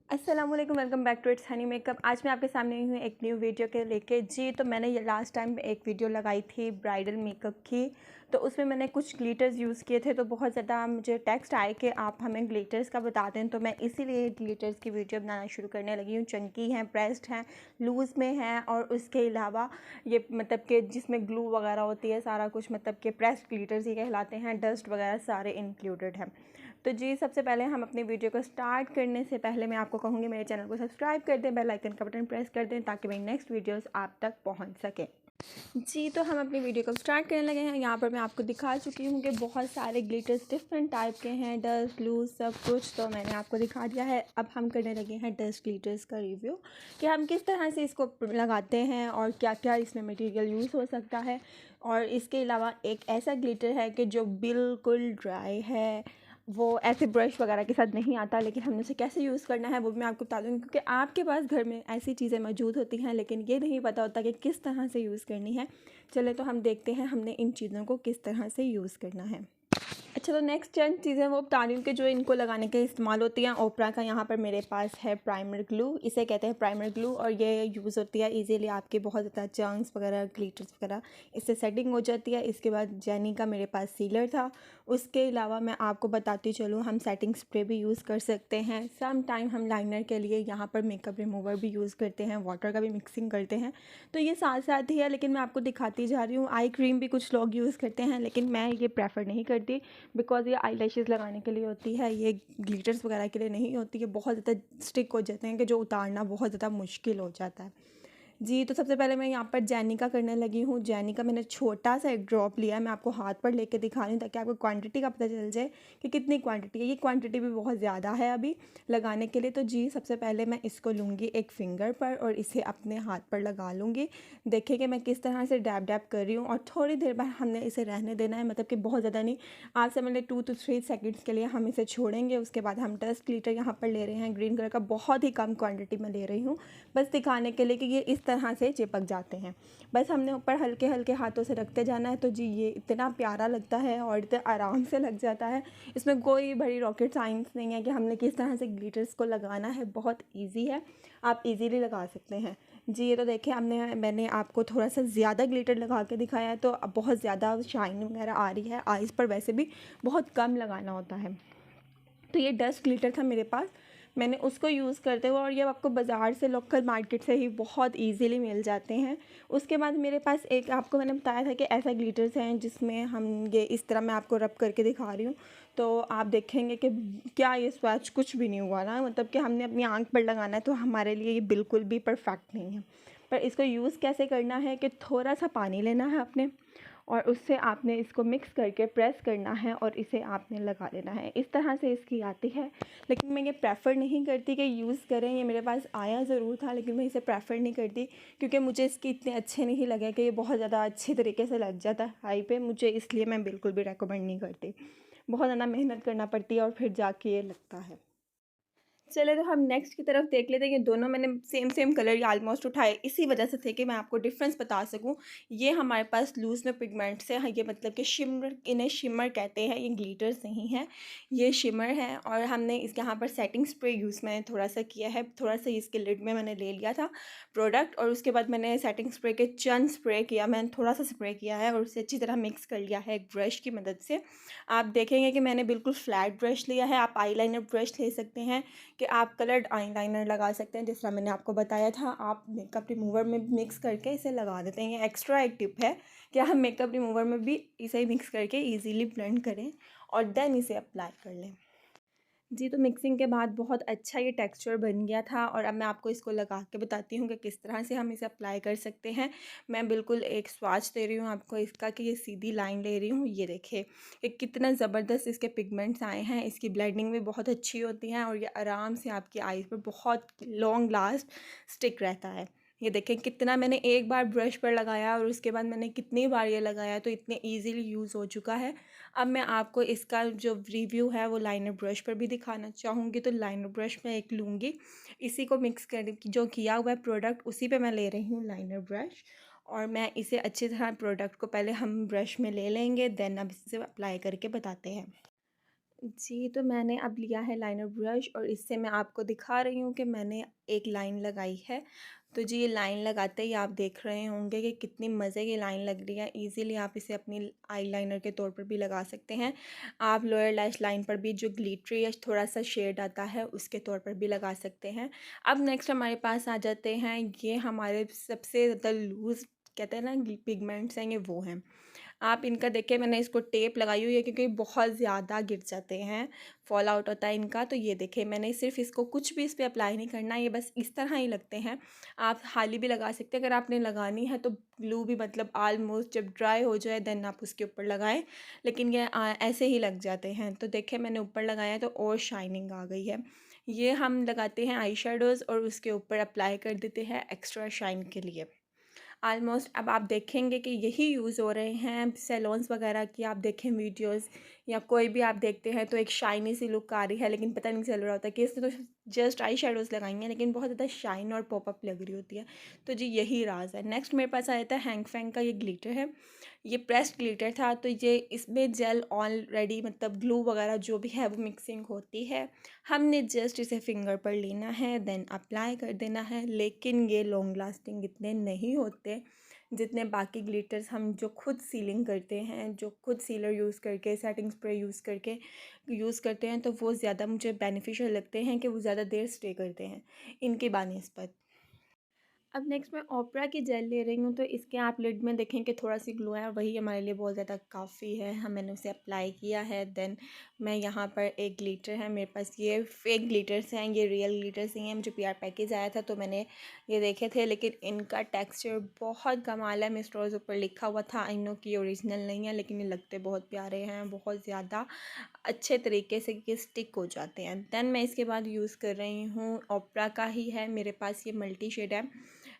अस्सलाम वालेकुम, welcome back to it's Honey makeup. आज मैं आपके सामने आई हूँ एक न्यू वीडियो के लेके। जी तो मैंने ये लास्ट टाइम एक वीडियो लगाई थी ब्राइडल मेकअप की, तो उसमें मैंने कुछ ग्लिटर्स यूज़ किए थे। तो बहुत ज़्यादा मुझे टेक्स्ट आए कि आप हमें ग्लिटर्स का बता दें, तो मैं इसीलिए ग्लिटर्स की वीडियो बनाना शुरू करने लगी हूँ। चंकी हैं, प्रेस्ड हैं, लूज़ में हैं, और उसके अलावा ये मतलब कि जिसमें ग्लू वगैरह होती है, सारा कुछ मतलब कि प्रेस्ड ग्लिटर्स ही कहलाते हैं। डस्ट वगैरह सारे इंक्लूडेड हैं। तो जी सबसे पहले हम अपनी वीडियो को स्टार्ट करने से पहले मैं आपको कहूँगी मेरे चैनल को सब्सक्राइब कर दें, बेल आइकन का बटन प्रेस कर दें ताकि मेरी नेक्स्ट वीडियोस आप तक पहुँच सके। जी तो हम अपनी वीडियो को स्टार्ट करने लगे हैं। यहाँ पर मैं आपको दिखा चुकी हूँ कि बहुत सारे ग्लिटर्स डिफरेंट टाइप के हैं, डस्ट लूज सब कुछ तो मैंने आपको दिखा दिया है। अब हम करने लगे हैं डस्ट ग्लिटर्स का रिव्यू कि हम किस तरह से इसको लगाते हैं और क्या क्या इसमें मटेरियल यूज़ हो सकता है। और इसके अलावा एक ऐसा ग्लिटर है कि जो बिल्कुल ड्राई है, वो ऐसे ब्रश वगैरह के साथ नहीं आता, लेकिन हमने उसे कैसे यूज़ करना है वो भी मैं आपको बता दूँगी। क्योंकि आपके पास घर में ऐसी चीज़ें मौजूद होती हैं लेकिन ये नहीं पता होता कि किस तरह से यूज़ करनी है। चले तो हम देखते हैं हमने इन चीज़ों को किस तरह से यूज़ करना है। अच्छा तो नेक्स्ट चंद चीज़ें वो बता रही हूँ कि जो इनको लगाने के इस्तेमाल होती हैं। ओपरा का यहाँ पर मेरे पास है प्राइमर ग्लू, इसे कहते हैं प्राइमर ग्लू, और ये यूज़ होती है इजीली आपके बहुत ज़्यादा चंक्स वगैरह ग्लिटर्स वगैरह इससे सेटिंग हो जाती है। इसके बाद जेनी का मेरे पास सीलर था। उसके अलावा मैं आपको बताती चलूँ, हम सेटिंग स्प्रे भी यूज़ कर सकते हैं। सम टाइम हम लाइनर के लिए यहाँ पर मेकअप रिमूवर भी यूज़ करते हैं, वाटर का भी मिक्सिंग करते हैं। तो ये साथ साथ ही है, लेकिन मैं आपको दिखाती जा रही हूँ। आई क्रीम भी कुछ लोग यूज़ करते हैं लेकिन मैं ये प्रेफर नहीं करती, बिकॉज़ ये आई लैशेज़ लगाने के लिए होती है, ये ग्लिटर्स वगैरह के लिए नहीं होती है। बहुत ज़्यादा स्टिक हो जाते हैं कि जो उतारना बहुत ज़्यादा मुश्किल हो जाता है। जी तो सबसे पहले मैं यहाँ पर जेनी का करने लगी हूँ। जेनी का मैंने छोटा सा एक ड्रॉप लिया है, मैं आपको हाथ पर लेके दिखा रही हूँ ताकि आपको क्वांटिटी का पता चल जाए कि कितनी क्वांटिटी है। ये क्वांटिटी भी बहुत ज़्यादा है अभी लगाने के लिए। तो जी सबसे पहले मैं इसको लूँगी एक फिंगर पर और इसे अपने हाथ पर लगा लूँगी। देखिए कि मैं किस तरह से डैब डैब कर रही हूँ, और थोड़ी देर बाद हमने इसे रहने देना है, मतलब कि बहुत ज़्यादा नहीं। आज से मैंने 2 to 3 सेकेंड्स के लिए हम इसे छोड़ेंगे। उसके बाद हम डस्ट ग्लिटर यहाँ पर ले रहे हैं ग्रीन कलर का, बहुत ही कम क्वान्टिटी में ले रही हूँ बस दिखाने के लिए कि ये इस तरह से चिपक जाते हैं। बस हमने ऊपर हल्के हल्के हाथों से रखते जाना है। तो जी ये इतना प्यारा लगता है और इतना आराम से लग जाता है। इसमें कोई बड़ी रॉकेट साइंस नहीं है कि हमने किस तरह से ग्लिटर्स को लगाना है, बहुत ईजी है, आप इजीली लगा सकते हैं। जी ये तो देखिए मैंने आपको थोड़ा सा ज़्यादा ग्लिटर लगा के दिखाया है, तो अब बहुत ज़्यादा शाइन वगैरह आ रही है। आइज़ पर वैसे भी बहुत कम लगाना होता है। तो ये डस्ट ग्लिटर था मेरे पास, मैंने उसको यूज़ करते हुए, और ये आपको बाज़ार से लोकल मार्केट से ही बहुत इजीली मिल जाते हैं। उसके बाद मेरे पास एक आपको मैंने बताया था कि ऐसा ग्लिटर्स हैं जिसमें हम ये इस तरह मैं आपको रब करके दिखा रही हूँ, तो आप देखेंगे कि क्या ये स्वैच कुछ भी नहीं हुआ ना, मतलब कि हमने अपनी आंख पर लगाना है तो हमारे लिए ये बिल्कुल भी परफेक्ट नहीं है। पर इसको यूज़ कैसे करना है कि थोड़ा सा पानी लेना है अपने, और उससे आपने इसको मिक्स करके प्रेस करना है और इसे आपने लगा लेना है। इस तरह से इसकी आती है, लेकिन मैं ये प्रेफर नहीं करती कि यूज़ करें। ये मेरे पास आया ज़रूर था लेकिन मैं इसे प्रेफर नहीं करती, क्योंकि मुझे इसके इतने अच्छे नहीं लगे कि ये बहुत ज़्यादा अच्छे तरीके से लग जाता है हाई पे मुझे, इसलिए मैं बिल्कुल भी रेकमेंड नहीं करती। बहुत ज़्यादा मेहनत करना पड़ती है और फिर जाके ये लगता है। चले तो हम नेक्स्ट की तरफ देख लेते हैं। ये दोनों मैंने सेम सेम कलर ही ऑलमोस्ट उठाए इसी वजह से थे कि मैं आपको डिफरेंस बता सकूं। ये हमारे पास लूज़ में पिगमेंट्स है, ये मतलब कि शिमर, इन्हें शिमर कहते हैं, ये ग्लिटर्स नहीं है, ये शिमर है। और हमने इसके यहाँ पर सेटिंग स्प्रे यूज़ मैंने थोड़ा सा किया है, थोड़ा सा इसके लिड में मैंने ले लिया था प्रोडक्ट, और उसके बाद मैंने सेटिंग स्प्रे के चंद स्प्रे किया, मैंने थोड़ा सा स्प्रे किया है और उसे अच्छी तरह मिक्स कर लिया है एक ब्रश की मदद से। आप देखेंगे कि मैंने बिल्कुल फ्लैट ब्रश लिया है, आप आईलाइनर ब्रश ले सकते हैं कि आप कलर्ड आईलाइनर लगा सकते हैं, जिस तरह मैंने आपको बताया था। आप मेकअप रिमूवर में मिक्स करके इसे लगा देते हैं। ये एक्स्ट्रा एक टिप है कि हम मेकअप रिमूवर में भी इसे मिक्स करके इजीली ब्लेंड करें और देन इसे अप्लाई कर लें। जी तो मिक्सिंग के बाद बहुत अच्छा ये टेक्सचर बन गया था, और अब मैं आपको इसको लगा के बताती हूँ कि किस तरह से हम इसे अप्लाई कर सकते हैं। मैं बिल्कुल एक स्वाच दे रही हूँ आपको इसका कि ये सीधी लाइन ले रही हूँ। ये देखिए कि कितना ज़बरदस्त इसके पिगमेंट्स आए हैं, इसकी ब्लेंडिंग भी बहुत अच्छी होती है और ये आराम से आपकी आईज़ पर बहुत लॉन्ग लास्ट स्टिक रहता है। ये देखें कितना मैंने एक बार ब्रश पर लगाया और उसके बाद मैंने कितनी बार ये लगाया, तो इतने ईजीली यूज़ हो चुका है। अब मैं आपको इसका जो रिव्यू है वो लाइनर ब्रश पर भी दिखाना चाहूँगी। तो लाइनर ब्रश मैं एक लूँगी, इसी को मिक्स कर जो किया हुआ है प्रोडक्ट उसी पे मैं ले रही हूँ लाइनर ब्रश, और मैं इसे अच्छी तरह प्रोडक्ट को पहले हम ब्रश में ले लेंगे, देन अब इसे अप्लाई करके बताते हैं। जी, तो मैंने अब लिया है लाइनर ब्रश और इससे मैं आपको दिखा रही हूँ कि मैंने एक लाइन लगाई है। तो जी, ये लाइन लगाते ही आप देख रहे होंगे कि कितनी मज़े की लाइन लग रही है। ईज़िली आप इसे अपनी आईलाइनर के तौर पर भी लगा सकते हैं। आप लोअर लैश लाइन पर भी जो ग्लिटरी या थोड़ा-सा शेड आता है उसके तौर पर भी लगा सकते हैं। अब नेक्स्ट हमारे पास आ जाते हैं, ये हमारे सबसे ज़्यादा लूज़ कहते हैं ना पिगमेंट्स हैं, ये वो हैं। आप इनका देखिए, मैंने इसको टेप लगाई हुई है क्योंकि बहुत ज़्यादा गिर जाते हैं, फॉल आउट होता है इनका। तो ये देखिए, मैंने सिर्फ इसको कुछ भी इस पे अप्लाई नहीं करना, ये बस इस तरह ही लगते हैं। आप हाली भी लगा सकते हैं, अगर आपने लगानी है तो ग्लू भी मतलब ऑलमोस्ट जब ड्राई हो जाए देन आप उसके ऊपर लगाएं, लेकिन ये ऐसे ही लग जाते हैं। तो देखिए, मैंने ऊपर लगाया तो और शाइनिंग आ गई है। ये हम लगाते हैं आई शेडोज़ और उसके ऊपर अप्लाई कर देते हैं एक्स्ट्रा शाइन के लिए। ऑलमोस्ट अब आप देखेंगे कि यही यूज़ हो रहे हैं सैलून्स वगैरह की। आप देखें वीडियोस या कोई भी आप देखते हैं तो एक शाइनी सी लुक आ रही है, लेकिन पता नहीं चल रहा होता कि इसने तो जस्ट आई शेडोज़ लगाई हैं लेकिन बहुत ज़्यादा शाइन और पॉपअप लग रही होती है। तो जी, यही राज है। नेक्स्ट मेरे पास आया था हैंग फैंग का ये ग्लिटर है। ये प्रेस्ड ग्लिटर था, तो ये इसमें जेल ऑलरेडी मतलब ग्लू वगैरह जो भी है वो मिक्सिंग होती है। हमने जस्ट इसे फिंगर पर लेना है देन अप्लाई कर देना है, लेकिन ये लॉन्ग लास्टिंग इतने नहीं होते जितने बाकी ग्लिटर्स हम जो खुद सीलिंग करते हैं, जो खुद सीलर यूज़ करके सेटिंग स्प्रे यूज़ करते हैं, तो वो ज़्यादा मुझे बेनिफिशियल लगते हैं कि वो ज़्यादा देर स्टे करते हैं इनकी बानिस्पत। अब नेक्स्ट मैं ओपरा की जेल ले रही हूँ, तो इसके आप लिड में देखें कि थोड़ा सी ग्लो है, वही हमारे लिए बहुत ज़्यादा काफ़ी है। हम मैंने उसे अप्लाई किया है। देन मैं यहाँ पर एक ग्लिटर है मेरे पास, ये फेक ग्लिटर्स हैं, ये रियल ग्लिटर्स नहीं हैं। मुझे पीआर पैकेज आया था तो मैंने ये देखे थे, लेकिन इनका टेक्सचर बहुत कमाल है। मिस्टोर्स ऊपर लिखा हुआ था, आई नो कि ओरिजिनल नहीं है लेकिन ये लगते बहुत प्यारे हैं, बहुत ज़्यादा अच्छे तरीके से ये स्टिक हो जाते हैं। देन मैं इसके बाद यूज़ कर रही हूँ ओपरा का ही है मेरे पास, ये मल्टी शेड है,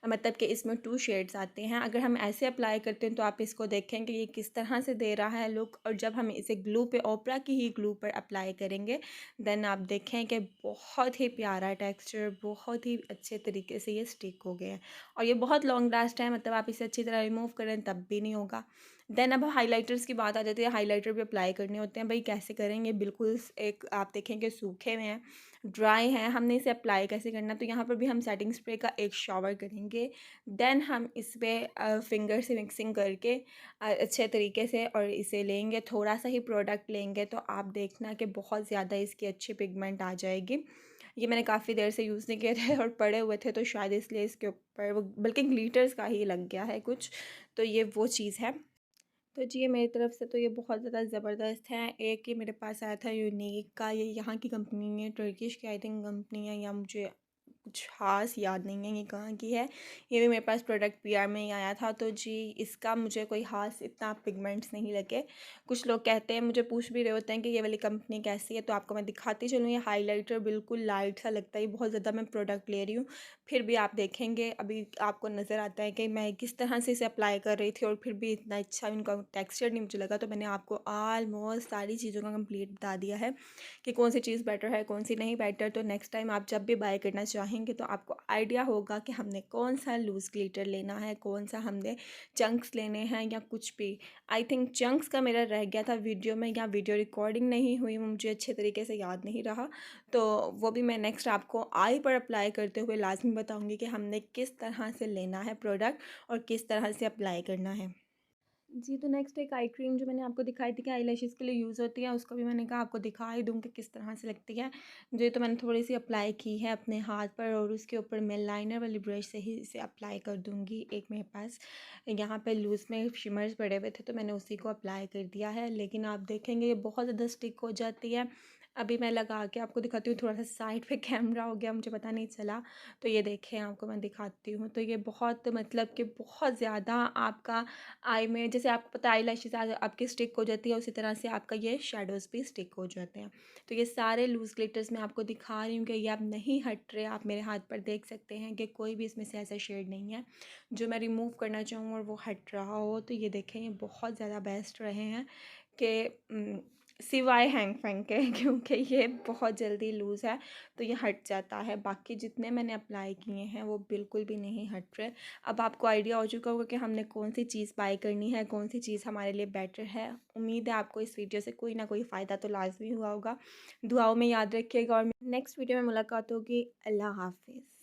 मतलब कि इसमें 2 शेड्स आते हैं। अगर हम ऐसे अप्लाई करते हैं तो आप इसको देखें कि ये किस तरह से दे रहा है लुक, और जब हम इसे ग्लू पे ओपरा की ही ग्लू पर अप्लाई करेंगे देन आप देखें कि बहुत ही प्यारा टेक्सचर, बहुत ही अच्छे तरीके से ये स्टिक हो गया है और ये बहुत लॉन्ग लास्ट है, मतलब आप इसे अच्छी तरह रिमूव करें तब भी नहीं होगा। देन अब हाइलाइटर्स की बात आ जाती है, हाइलाइटर भी अप्लाई करने होते हैं। भाई कैसे करेंगे, बिल्कुल एक आप देखेंगे सूखे हुए हैं, ड्राई हैं, हमने इसे अप्लाई कैसे करना, तो यहाँ पर भी हम सेटिंग स्प्रे का एक शावर करेंगे। देन हम इस पर फिंगर से मिक्सिंग करके अच्छे तरीके से और इसे लेंगे, थोड़ा सा ही प्रोडक्ट लेंगे तो आप देखना कि बहुत ज़्यादा इसकी अच्छी पिगमेंट आ जाएगी। ये मैंने काफ़ी देर से यूज़ नहीं किए थे और पड़े हुए थे, तो शायद इसलिए इसके ऊपर वो बल्कि ग्लिटर्स का ही लग गया है कुछ, तो ये वो चीज़ है। तो जी, ये मेरी तरफ से तो ये बहुत ज़्यादा ज़बरदस्त है। एक ये मेरे पास आया था यूनिक का, ये यहाँ की कंपनी है, टर्किश की आई थिंक कंपनी है, या मुझे कुछ ख़ास याद नहीं है ये कहाँ की है। ये भी मेरे पास प्रोडक्ट पीआर में ही आया था, तो जी इसका मुझे कोई ख़ास इतना पिगमेंट्स नहीं लगे। कुछ लोग कहते हैं, मुझे पूछ भी रहे होते हैं कि ये वाली कंपनी कैसी है, तो आपको मैं दिखाती चलूँ। ये हाइलाइटर बिल्कुल लाइट सा लगता है, ये बहुत ज़्यादा मैं प्रोडक्ट ले रही हूँ, फिर भी आप देखेंगे अभी आपको नज़र आता है कि मैं किस तरह से इसे अप्लाई कर रही थी और फिर भी इतना अच्छा इनका टेक्सचर नहीं मुझे लगा। तो मैंने आपको ऑलमोस्ट सारी चीज़ों का कंप्लीट बता दिया है कि कौन सी चीज़ बेटर है, कौन सी नहीं बेटर। तो नेक्स्ट टाइम आप जब भी बाय करना चाहेंगे तो आपको आइडिया होगा कि हमने कौन सा लूज़ ग्लिटर लेना है, कौन सा हमने चंक्स लेने हैं या कुछ भी। आई थिंक चंक्स का मेरा रह गया था वीडियो में, या वीडियो रिकॉर्डिंग नहीं हुई, मुझे अच्छे तरीके से याद नहीं रहा, तो वो भी मैं नेक्स्ट आपको आई पर अप्लाई करते हुए लाजमी बताऊंगी कि हमने किस तरह से लेना है प्रोडक्ट और किस तरह से अप्लाई करना है। जी, तो नेक्स्ट एक आई क्रीम जो मैंने आपको दिखाई थी कि आईलैशेज़ के लिए यूज़ होती है, उसको भी मैंने कहा आपको दिखा ही दूँ कि किस तरह से लगती है। जो ये तो मैंने थोड़ी सी अप्लाई की है अपने हाथ पर और उसके ऊपर मैं लाइनर वाली ब्रश से ही इसे अप्लाई कर दूँगी। एक मेरे पास यहाँ पे लूज़ में शिमर्स पड़े हुए थे तो मैंने उसी को अप्लाई कर दिया है, लेकिन आप देखेंगे ये बहुत ज़्यादा स्टिक हो जाती है। अभी मैं लगा के आपको दिखाती हूँ, थोड़ा-सा साइड पे कैमरा हो गया, मुझे पता नहीं चला। तो ये देखें, आपको मैं दिखाती हूँ, तो ये बहुत मतलब कि बहुत ज़्यादा आपका आई में, जैसे आपको पता है आईलैशेज़ आपकी स्टिक हो जाती है, उसी तरह से आपका ये शैडोज़ भी स्टिक हो जाते हैं। तो ये सारे लूज़ ग्लिटर्स मैं आपको दिखा रही हूँ कि ये अब नहीं हट रहे। आप मेरे हाथ पर देख सकते हैं कि कोई भी इसमें से ऐसा शेड नहीं है जो मैं रिमूव करना चाहूँ और वो हट रहा हो। तो ये देखें, ये बहुत ज़्यादा बेस्ट रहे हैं कि सिवाय हैंग फैंग के क्योंकि ये बहुत जल्दी लूज़ है तो ये हट जाता है। बाकी जितने मैंने अप्लाई किए हैं वो बिल्कुल भी नहीं हट रहे। अब आपको आइडिया हो चुका होगा कि हमने कौन सी चीज़ बाय करनी है, कौन सी चीज़ हमारे लिए बेटर है। उम्मीद है आपको इस वीडियो से कोई ना कोई फ़ायदा तो लाज़मी हुआ होगा। दुआओं में याद रखिएगा और नेक्स्ट वीडियो में मुलाकात होगी। अल्लाह हाफ़िज़।